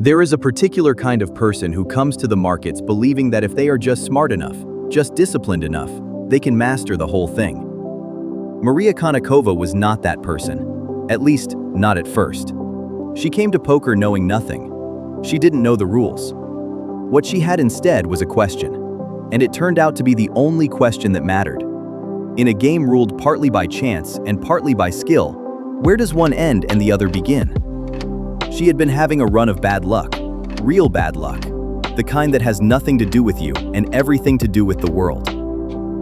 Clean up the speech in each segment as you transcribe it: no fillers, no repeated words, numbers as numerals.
There is a particular kind of person who comes to the markets believing that if they are just smart enough, just disciplined enough, they can master the whole thing. Maria Konnikova was not that person, at least not at first. She came to poker knowing nothing. She didn't know the rules. What she had instead was a question, and it turned out to be the only question that mattered. In a game ruled partly by chance and partly by skill, where does one end and the other begin? She had been having a run of bad luck, real bad luck, the kind that has nothing to do with you and everything to do with the world.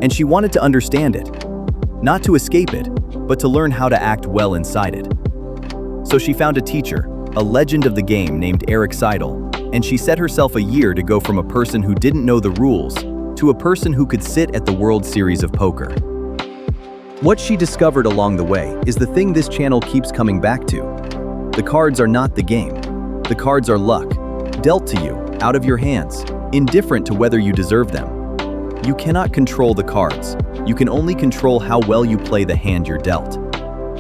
And she wanted to understand it, not to escape it, but to learn how to act well inside it. So she found a teacher, a legend of the game named Eric Seidel, and she set herself a year to go from a person who didn't know the rules to a person who could sit at the World Series of Poker. What she discovered along the way is the thing this channel keeps coming back to. The cards are not the game. The cards are luck, dealt to you, out of your hands, indifferent to whether you deserve them. You cannot control the cards. You can only control how well you play the hand you're dealt.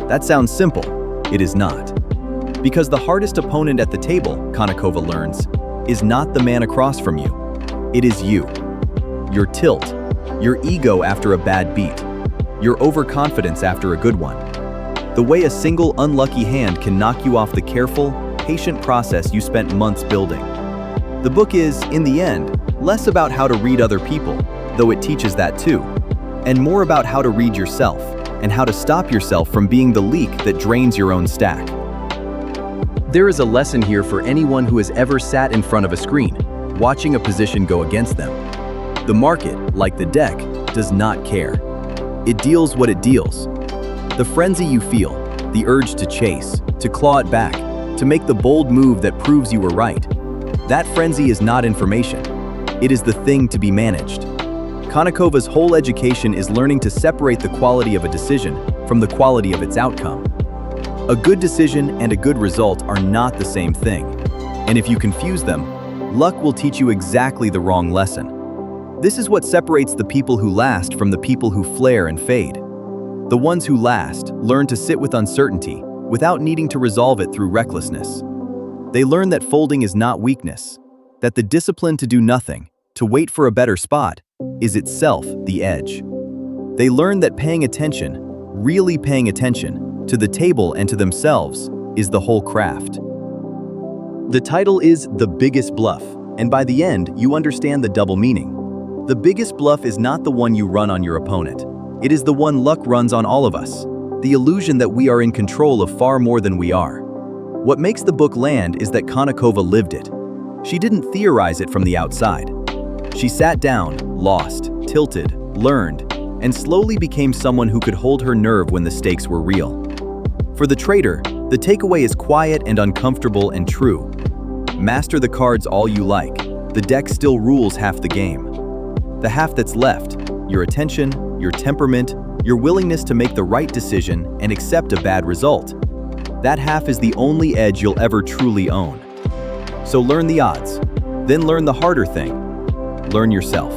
That sounds simple. It is not. Because the hardest opponent at the table, Konnikova learns, is not the man across from you. It is you. Your tilt, your ego after a bad beat, your overconfidence after a good one. The way a single unlucky hand can knock you off the careful, patient process you spent months building. The book is, in the end, less about how to read other people, though it teaches that too, and more about how to read yourself, and how to stop yourself from being the leak that drains your own stack. There is a lesson here for anyone who has ever sat in front of a screen, watching a position go against them. The market, like the deck, does not care. It deals what it deals. The frenzy you feel, the urge to chase, to claw it back, to make the bold move that proves you were right. That frenzy is not information. It is the thing to be managed. Konnikova's whole education is learning to separate the quality of a decision from the quality of its outcome. A good decision and a good result are not the same thing. And if you confuse them, luck will teach you exactly the wrong lesson. This is what separates the people who last from the people who flare and fade. The ones who last learn to sit with uncertainty without needing to resolve it through recklessness. They learn that folding is not weakness, that the discipline to do nothing, to wait for a better spot, is itself the edge. They learn that paying attention, really paying attention, to the table and to themselves is the whole craft. The title is The Biggest Bluff, and by the end, you understand the double meaning. The biggest bluff is not the one you run on your opponent. It is the one luck runs on all of us, the illusion that we are in control of far more than we are. What makes the book land is that Konnikova lived it. She didn't theorize it from the outside. She sat down, lost, tilted, learned, and slowly became someone who could hold her nerve when the stakes were real. For the trader, the takeaway is quiet and uncomfortable and true. Master the cards all you like, the deck still rules half the game. The half that's left, your attention, your temperament, your willingness to make the right decision and accept a bad result. That half is the only edge you'll ever truly own. So learn the odds, then learn the harder thing. Learn yourself.